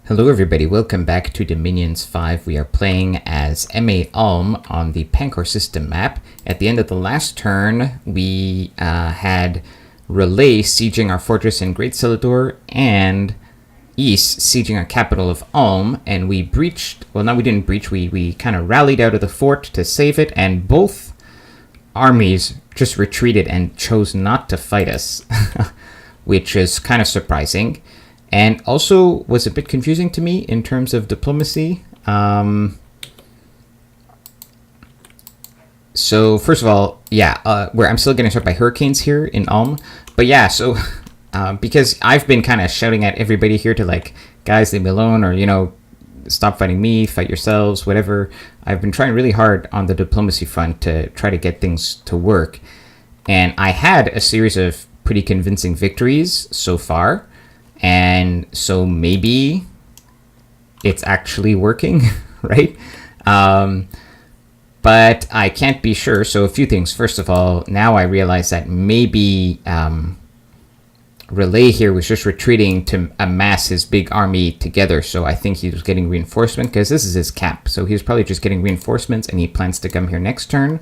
Hello everybody, welcome back to Dominions 5. We are playing as M.A. Ulm on the Pankor system map. At the end of the last turn, we had Relay sieging our fortress in Great Celador and East sieging our capital of Ulm, and we breached, well no we didn't breach, we kind of rallied out of the fort to save it, and both armies just retreated and chose not to fight us, which is kind of surprising. And also was a bit confusing to me in terms of diplomacy. So first of all, where I'm still getting struck by hurricanes here in Ulm. But yeah, so because I've been kind of shouting at everybody here to like, guys, leave me alone, or, stop fighting me, fight yourselves, whatever. I've been trying really hard on the diplomacy front to try to get things to work. And I had a series of pretty convincing victories so far. And so maybe it's actually working, right? But I can't be sure. So a few things. First of all, now I realize that maybe Relay here was just retreating to amass his big army together. So I think he was getting reinforcement because this is his cap. So he was probably just getting reinforcements and he plans to come here next turn.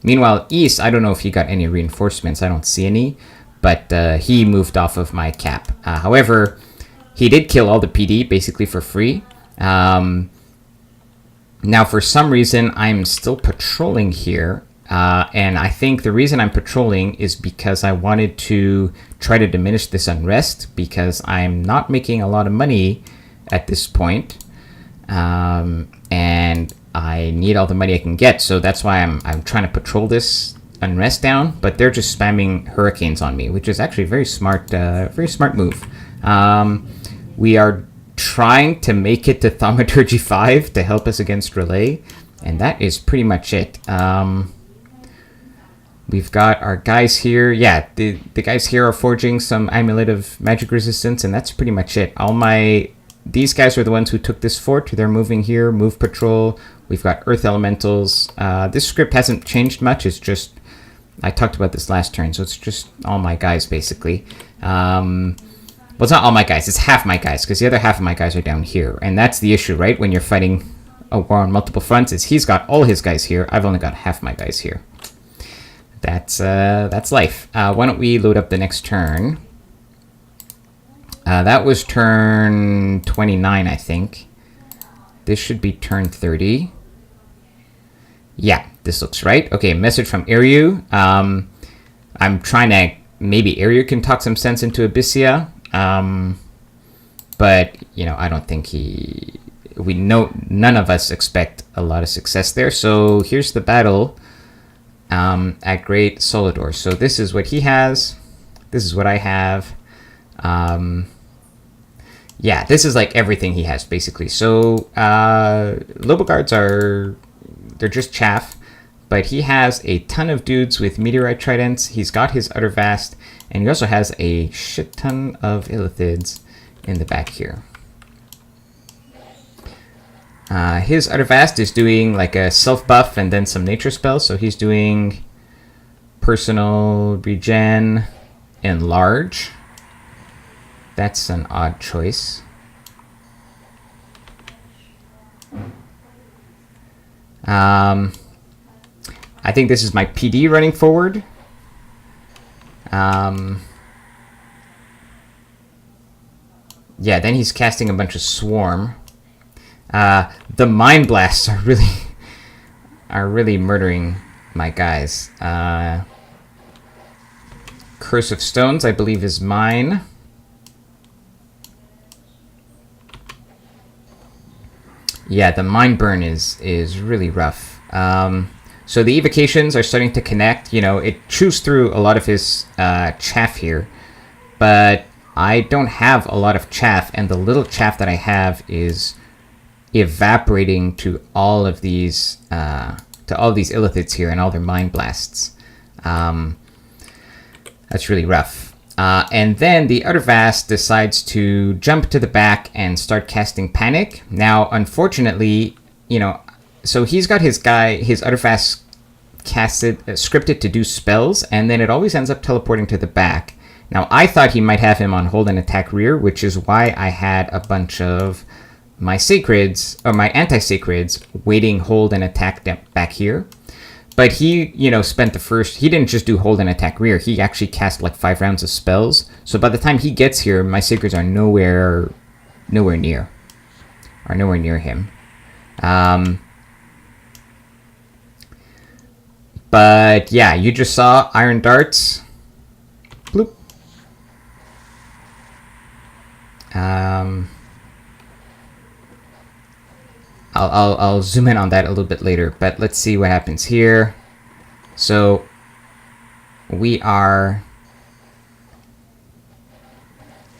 Meanwhile, East, I don't know if he got any reinforcements. I don't see any. But he moved off of my cap. However, he did kill all the PD basically for free. Now, for some reason, I'm still patrolling here. And I think the reason I'm patrolling is because I wanted to try to diminish this unrest because I'm not making a lot of money at this point. And I need all the money I can get. So that's why I'm trying to patrol this unrest down, but they're just spamming hurricanes on me, which is actually a very smart move. We are trying to make it to Thaumaturgy 5 to help us against Relay, and that is pretty much it. We've got our guys here. Yeah, the guys here are forging some Amulet of Magic Resistance, and that's pretty much it. These guys are the ones who took this fort. They're moving here, move patrol. We've got Earth Elementals. This script hasn't changed much. It's just, I talked about this last turn, so it's just all my guys, basically. Well, it's not all my guys. It's half my guys, because the other half of my guys are down here. And that's the issue, right? When you're fighting a war on multiple fronts, is he's got all his guys here. I've only got half my guys here. That's life. Why don't we load up the next turn? That was turn 29, I think. This should be turn 30. Yeah, this looks right. Okay, message from Iryu. I'm trying to... Maybe Iryu can talk some sense into Abyssia. But, I don't think none of us expect a lot of success there. So here's the battle at Great Celador. So this is what he has. This is what I have. Yeah, this is like everything he has, basically. So, Loboguards they're just chaff, but he has a ton of dudes with Meteorite Tridents. He's got his Utter Vast, and he also has a shit ton of Illithids in the back here. His Utter Vast is doing like a self-buff and then some nature spells, so he's doing personal regen and large. That's an odd choice. I think this is my PD running forward. Yeah, then he's casting a bunch of Swarm. The Mind Blasts are really murdering my guys. Curse of Stones, I believe, is mine. Yeah, the Mind Burn is really rough. So the evocations are starting to connect. It chews through a lot of his chaff here, but I don't have a lot of chaff, and the little chaff that I have is evaporating to all of these Illithids here and all their Mind Blasts. That's really rough. And then the Utter Vast decides to jump to the back and start casting Panic. Now, unfortunately, so he's got his Utter Vast scripted to do spells, and then it always ends up teleporting to the back. Now, I thought he might have him on hold and attack rear, which is why I had a bunch of my sacreds, or my anti-sacreds, waiting hold and attack back here. But he, spent the first... He didn't just do hold and attack rear. He actually cast like 5 rounds of spells. So by the time he gets here, my sacreds are nowhere near. Are nowhere near him. But yeah, you just saw Iron Darts. Bloop. I'll zoom in on that a little bit later, but let's see what happens here. So we are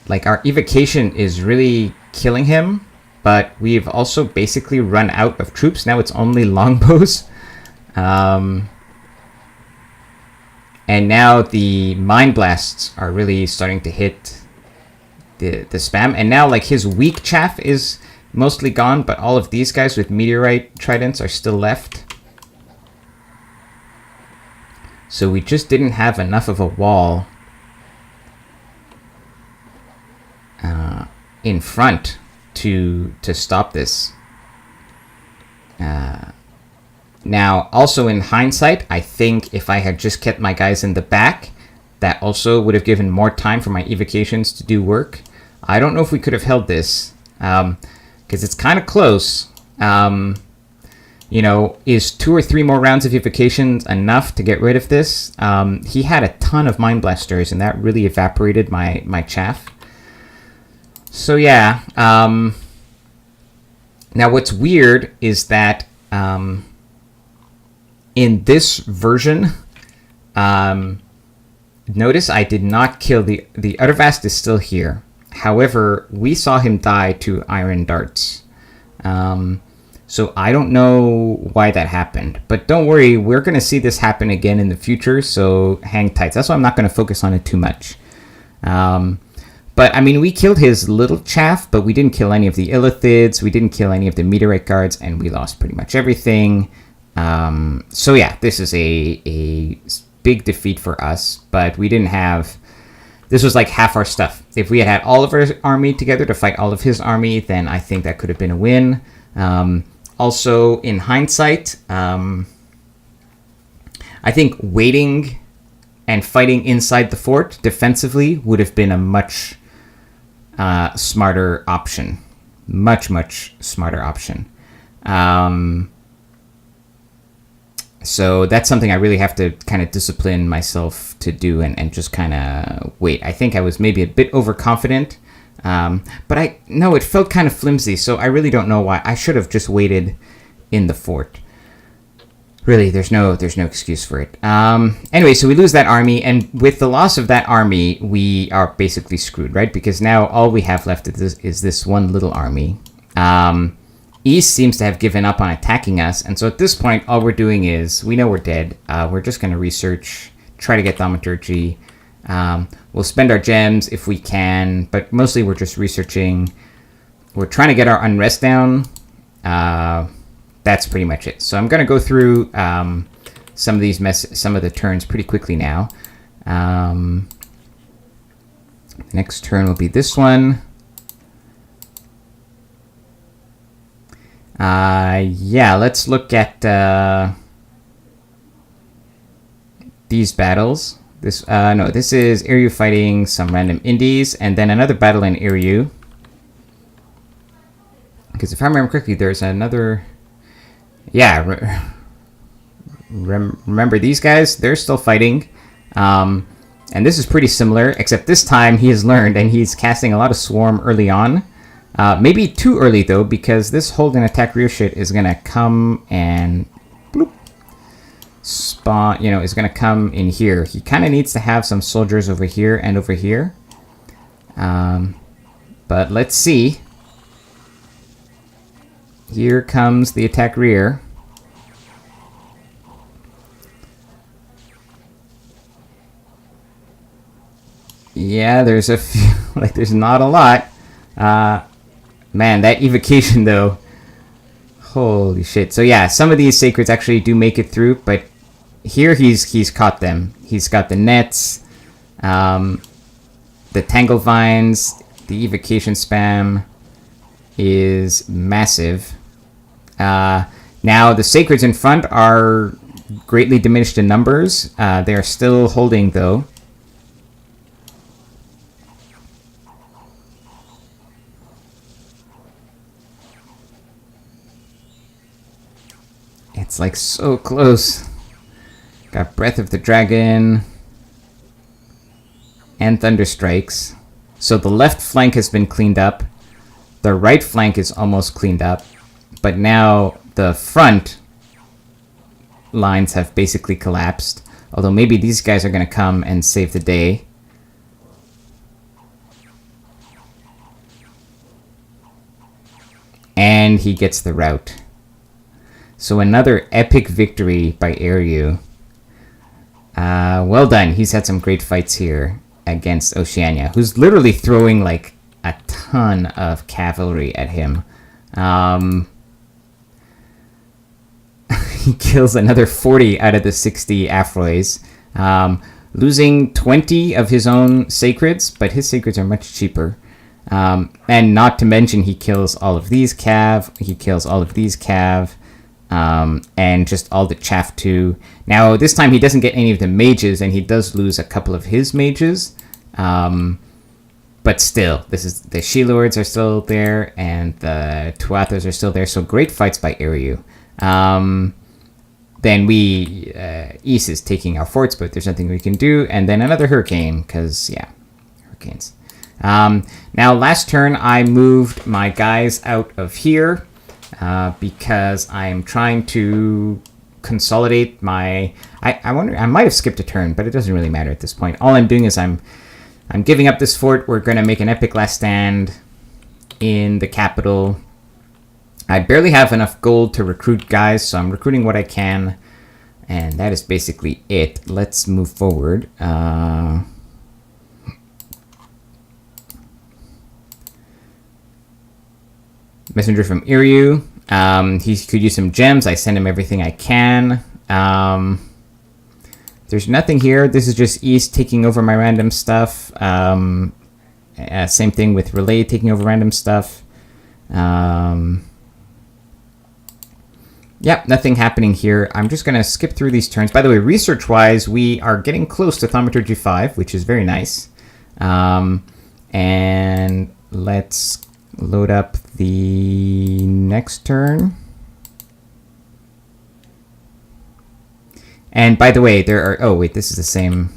like, our evocation is really killing him, but we've also basically run out of troops. Now it's only longbows. And now the Mind Blasts are really starting to hit the spam. And now, like, his weak chaff is mostly gone, but all of these guys with Meteorite Tridents are still left. So we just didn't have enough of a wall in front to stop this. Now, also in hindsight, I think if I had just kept my guys in the back, that also would have given more time for my evocations to do work. I don't know if we could have held this, because it's kind of close. Is 2 or 3 more rounds of evocations enough to get rid of this? He had a ton of Mind Blasters, and that really evaporated my chaff. So yeah. Now what's weird is that in this version, notice I did not kill the Uttervast is still here. However, we saw him die to Iron Darts. So I don't know why that happened. But don't worry, we're going to see this happen again in the future, so hang tight. That's why I'm not going to focus on it too much. But, I mean, we killed his little chaff, but we didn't kill any of the Illithids, we didn't kill any of the Meteorite Guards, and we lost pretty much everything. So yeah, this is a big defeat for us, but we didn't have... This was like half our stuff. If we had had all of our army together to fight all of his army, then I think that could have been a win. Also, in hindsight, I think waiting and fighting inside the fort defensively would have been a much smarter option. Much smarter option. So that's something I really have to kind of discipline myself to do and just kind of wait. I think I was maybe a bit overconfident, but it felt kind of flimsy, so I really don't know why. I should have just waited in the fort. Really, there's no excuse for it. Anyway, so we lose that army, and with the loss of that army, we are basically screwed, right? Because now all we have left is this one little army. East seems to have given up on attacking us, and so at this point, all we're doing is, we know we're dead. We're just going to research, try to get Thaumaturgy. We'll spend our gems if we can, but mostly we're just researching. We're trying to get our unrest down. That's pretty much it. So I'm going to go through some of the turns pretty quickly now. The next turn will be this one. Yeah, let's look at these battles. This is Iryu fighting some random indies, and then another battle in Iryu. Because if I remember correctly, there's another... Yeah, remember these guys? They're still fighting. And this is pretty similar, except this time he has learned, and he's casting a lot of Swarm early on. Maybe too early, though, because this hold and attack rear shit is going to come and... bloop, spawn, is going to come in here. He kind of needs to have some soldiers over here and over here. But let's see. Here comes the attack rear. Yeah, there's a few, there's not a lot. Man, that evocation, though. Holy shit. So yeah, some of these sacreds actually do make it through, but here he's caught them. He's got the nets. the Tangle Vines, the Evocation spam is massive. Now, the Sacreds in front are greatly diminished in numbers. They are still holding, though. It's like so close. Got Breath of the Dragon and Thunder Strikes. So the left flank has been cleaned up. The right flank is almost cleaned up. But now the front lines have basically collapsed. Although maybe these guys are going to come and save the day. And he gets the rout. So another epic victory by Airyu. Well done. He's had some great fights here against Oceania, who's literally throwing like a ton of cavalry at him. He kills another 40 out of the 60 Afrois, losing 20 of his own Sacreds, but his Sacreds are much cheaper. And not to mention he kills all of these Cav, he kills all of these Cav, and just all the chaff too. Now, this time he doesn't get any of the mages, and he does lose a couple of his mages. But still, this is the She-Lords are still there, and the Tuathas are still there. So great fights by Airyu. Then Ys is taking our forts, but there's nothing we can do. And then another hurricane, because, yeah, hurricanes. Now, last turn, I moved my guys out of here. Because I'm trying to consolidate my... I wonder, I might have skipped a turn, but it doesn't really matter at this point. All I'm doing is I'm giving up this fort. We're going to make an epic last stand in the capital. I barely have enough gold to recruit guys, so I'm recruiting what I can. And that is basically it. Let's move forward. Messenger from Airyu. He could use some gems. I send him everything I can. There's nothing here. This is just East taking over my random stuff. Same thing with Relay taking over random stuff. Yep, nothing happening here. I'm just going to skip through these turns. By the way, research-wise, we are getting close to Thaumaturgy 5, which is very nice. And let's load up the next turn. And by the way, there are... Oh, wait, this is the same...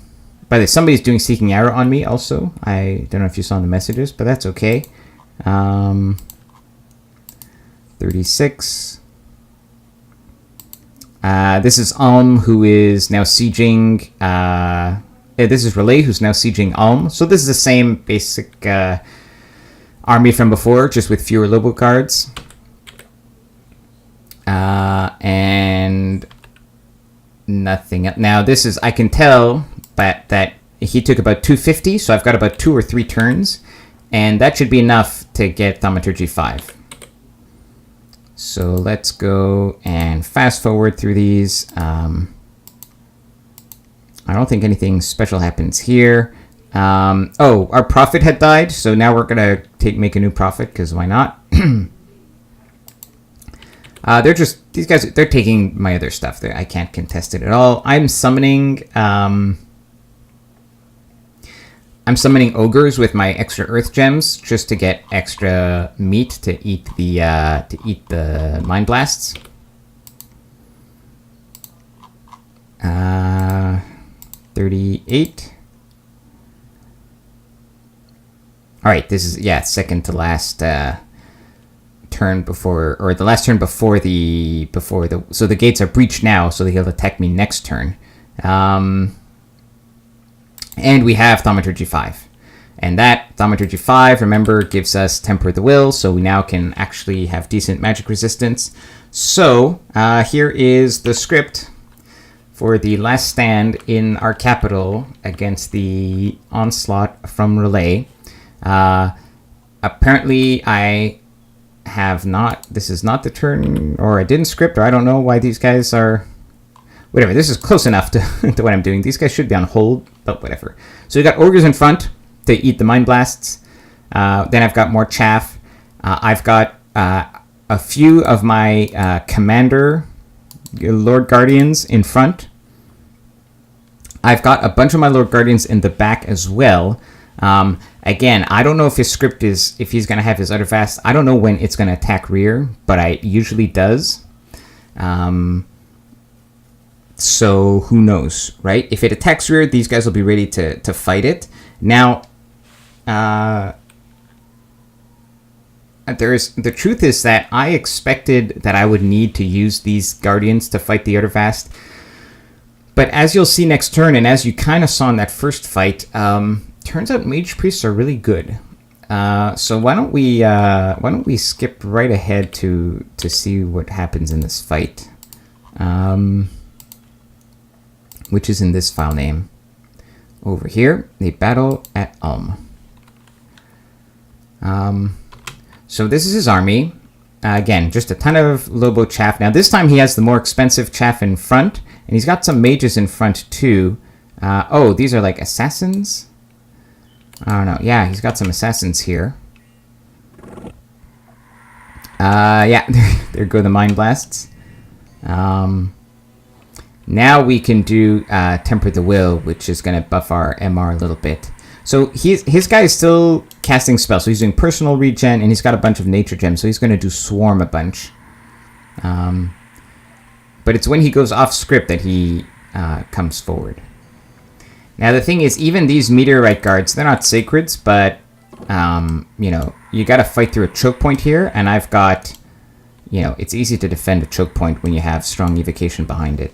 By the way, somebody's doing Seeking Arrow on me also. I don't know if you saw the messages, but that's okay. 36. This is Ulm, who is now sieging... this is Relay, who's now sieging Ulm. So this is the same basic army from before, just with fewer Lobo cards. And nothing else. Now this is... I can tell that he took about 250, so I've got about 2 or 3 turns. And that should be enough to get Thaumaturgy 5. So let's go and fast forward through these. I don't think anything special happens here. Oh, our prophet had died, so now we're gonna make a new prophet, because why not? They're just... These guys, they're taking my other stuff. I can't contest it at all. I'm summoning ogres with my extra earth gems just to get extra meat to eat the mind blasts. 38. All right, this is second to last turn before, or the last turn before the so the gates are breached now, so he'll attack me next turn. And we have Thaumaturgy 5. And that Thaumaturgy 5, remember, gives us Temper the Will, so we now can actually have decent magic resistance. So, here is the script for the last stand in our capital against the onslaught from Relay. Apparently, I have not... This is not the turn, or I didn't script, or I don't know why these guys are... Whatever, this is close enough to, to what I'm doing. These guys should be on hold, but whatever. So we got Ogres in front, to eat the Mind Blasts. Then I've got more chaff. I've got a few of my Commander Lord Guardians in front. I've got a bunch of my Lord Guardians in the back as well. Again, I don't know if his script is, if he's going to have his Utter Fast. I don't know when it's going to attack rear, but it usually does. So who knows, right? If it attacks rear, these guys will be ready to fight it. Now, the truth is that I expected that I would need to use these Guardians to fight the Utter Fast. But as you'll see next turn, and as you kind of saw in that first fight, turns out Mage Priests are really good. So why don't we skip right ahead to see what happens in this fight, which is in this file name over here. They battle at Ulm. So this is his army. Again, just a ton of Lobo chaff. Now this time he has the more expensive chaff in front, and he's got some mages in front too. Oh, these are like assassins? I don't know. Yeah, he's got some assassins here. Yeah, there go the Mind Blasts. Now we can do Temper the Will, which is going to buff our MR a little bit. So his guy is still casting spells. So he's doing personal regen, and he's got a bunch of nature gems. So he's going to do Swarm a bunch. But it's when he goes off script that he comes forward. Now the thing is, even these Meteorite Guards, they're not Sacreds, but, you know, you got to fight through a choke point here. And I've got, you know, it's easy to defend a choke point when you have strong evocation behind it.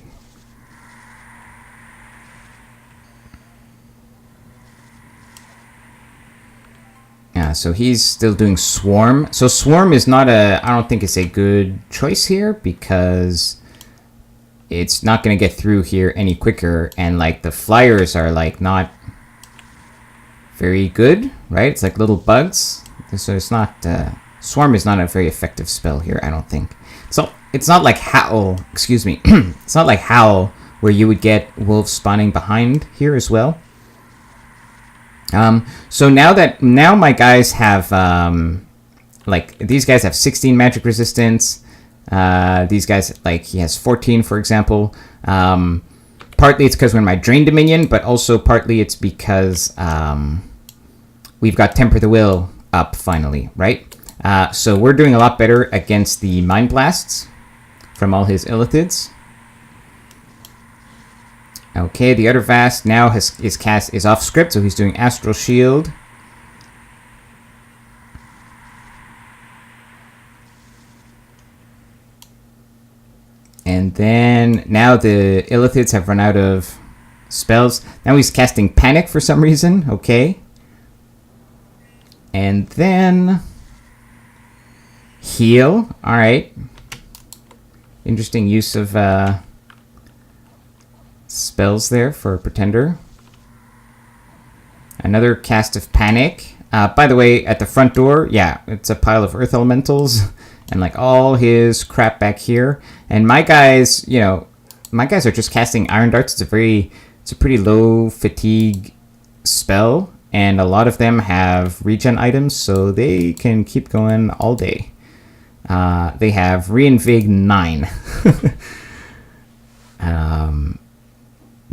So he's still doing Swarm. So Swarm is not I don't think it's a good choice here, because it's not going to get through here any quicker. And like the flyers are like not very good, right? It's like little bugs. So it's not, Swarm is not a very effective spell here, I don't think. So it's not like Howl, excuse me. It's not like Howl where you would get wolves spawning behind here as well. So now my guys have, like, these guys have 16 magic resistance. These guys, like, he has 14, for example. Partly it's because we're in my Drain Dominion, but also partly it's because, we've got Temper the Will up finally, right? So we're doing a lot better against the Mind Blasts from all his Illithids. Okay, the Utter Vast now is off script, so he's doing Astral Shield. And then now the Illithids have run out of spells. Now he's casting Panic for some reason. Okay. And then Heal. All right. Interesting use of spells there for a Pretender. Another cast of Panic. By the way, at the front door, yeah, it's a pile of Earth Elementals and like all his crap back here. And my guys, you know, my guys are just casting Iron Darts. It's a pretty low fatigue spell, and a lot of them have regen items, so they can keep going all day. They have Reinvig 9.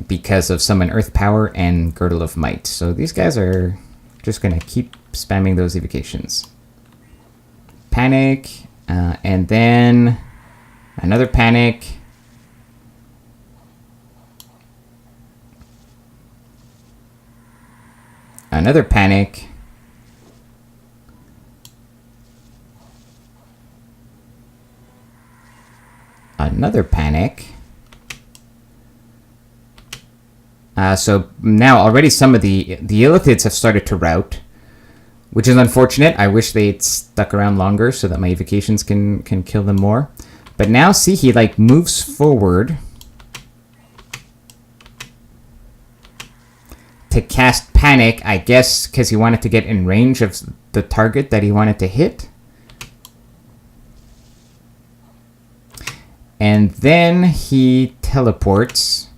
Because of Summon Earth Power and Girdle of Might. So these guys are just going to keep spamming those evocations. Panic, and then another Panic. Another Panic. Another Panic. So now already some of the Illithids have started to rout, which is unfortunate. I wish they'd stuck around longer so that my evocations can kill them more. But now see, he like moves forward to cast Panic, I guess because he wanted to get in range of the target that he wanted to hit. And then he teleports.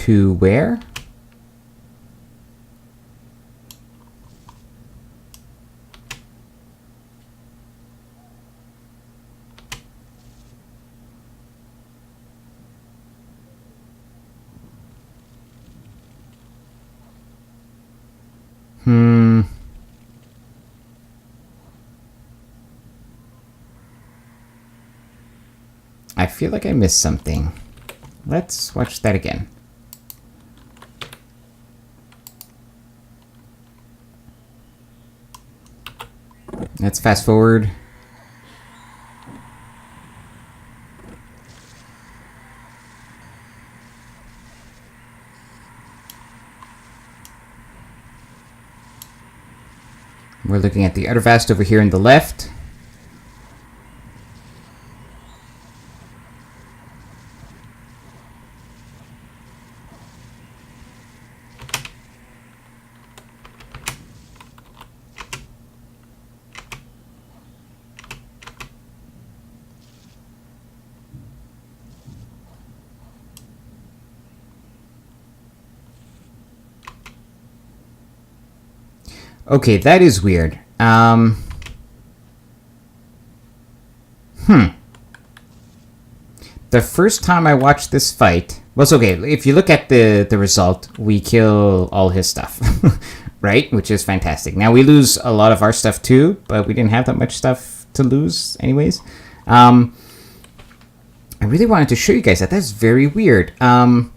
To where? I feel like I missed something. Let's watch that again. Let's fast forward. We're looking at the Utter Vast over here in the left. Okay, that is weird. The first time I watched this fight was okay. If you look at the result, we kill all his stuff, right? Which is fantastic. Now we lose a lot of our stuff too, but we didn't have that much stuff to lose anyways. I really wanted to show you guys that. That's very weird. Let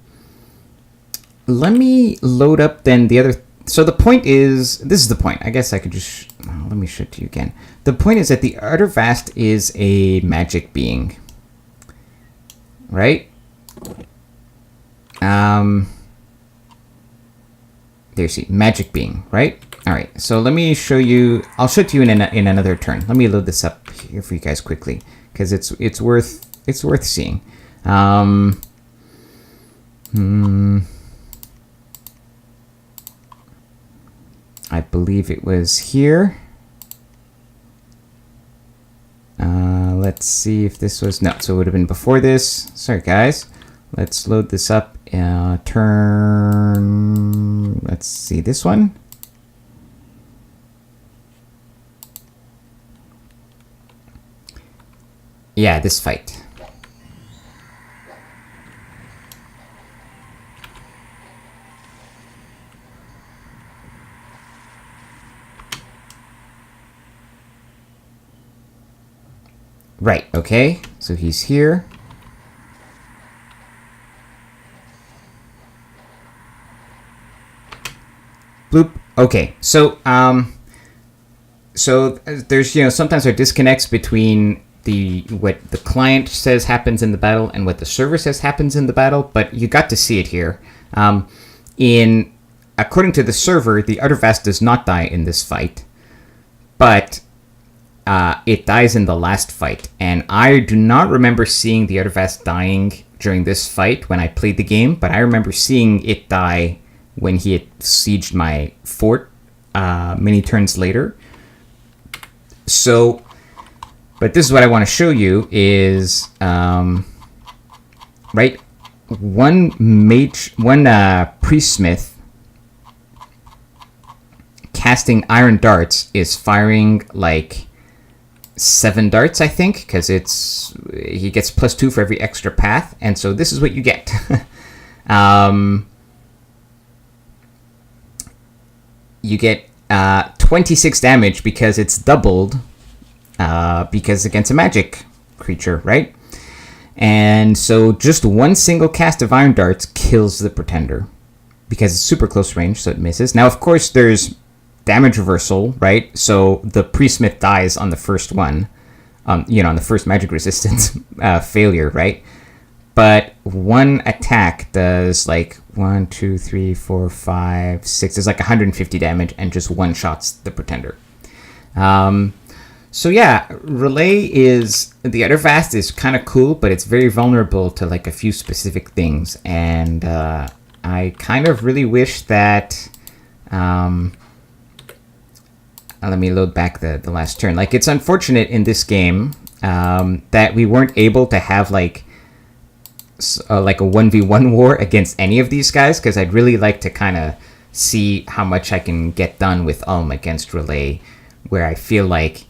me load up then the other. So the point is, this is the point. I guess I could just, let me show it to you again. The point is that the Utter Vast is a magic being, right? There you see, magic being, right? All right, so let me show you, I'll show it to you in another turn. Let me load this up here for you guys quickly, because it's worth seeing. I believe it was here. Let's see if this was... No, so it would have been before this. Sorry, guys. Let's load this up. Turn... Let's see, this one. Yeah, this fight. Right, okay, so he's here. Bloop. Okay, so there's, sometimes there are disconnects between what the client says happens in the battle and what the server says happens in the battle, but you got to see it here. According to the server, the Utter Vast does not die in this fight, but it dies in the last fight, and I do not remember seeing the Utter Vast dying during this fight when I played the game, but I remember seeing it die when he had sieged my fort many turns later. So, but this is what I want to show you is, right, one priestsmith casting iron darts is firing like 7 darts, I think, because he gets +2 for every extra path, and so this is what you get. You get 26 damage because it's doubled, because against a magic creature, right? And so just one single cast of iron darts kills the pretender because it's super close range, so it misses. Now, of course, there's damage reversal, right? So the priestsmith dies on the first one, on the first magic resistance failure, right? But one attack does like 1, 2, 3, 4, 5, 6. There's like 150 damage, and just one shots the pretender. So yeah, Relay is the Utter Vast is kind of cool, but it's very vulnerable to like a few specific things, and I kind of really wish that. Let me load back the last turn. Like, it's unfortunate in this game that we weren't able to have, like, like a 1v1 war against any of these guys, because I'd really like to kind of see how much I can get done with against Relay, where I feel like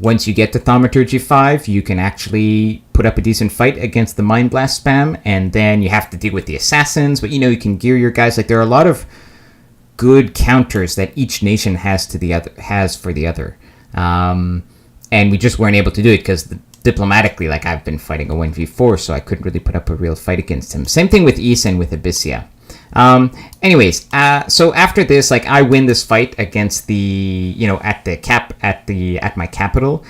once you get to Thaumaturgy 5, you can actually put up a decent fight against the Mind Blast spam, and then you have to deal with the Assassins, but you can gear your guys. Like, there are a lot of good counters that each nation has for the other. And we just weren't able to do it because diplomatically, like, I've been fighting a 1v4, so I couldn't really put up a real fight against him. Same thing with Ys and with Abyssia. Anyways, so after this, like, I win this fight against the, at my capital.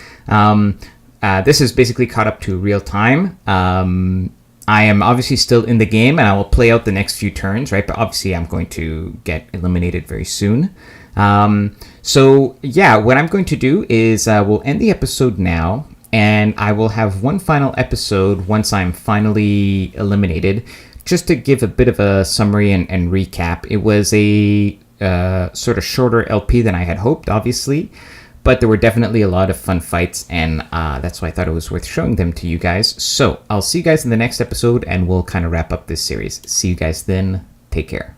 This is basically caught up to real time. I am obviously still in the game, and I will play out the next few turns, right? But obviously I'm going to get eliminated very soon. So yeah, what I'm going to do is we'll end the episode now, and I will have one final episode once I'm finally eliminated, just to give a bit of a summary and recap. It was a sort of shorter LP than I had hoped, obviously, but there were definitely a lot of fun fights, and that's why I thought it was worth showing them to you guys. So I'll see you guys in the next episode, and we'll kind of wrap up this series. See you guys then. Take care.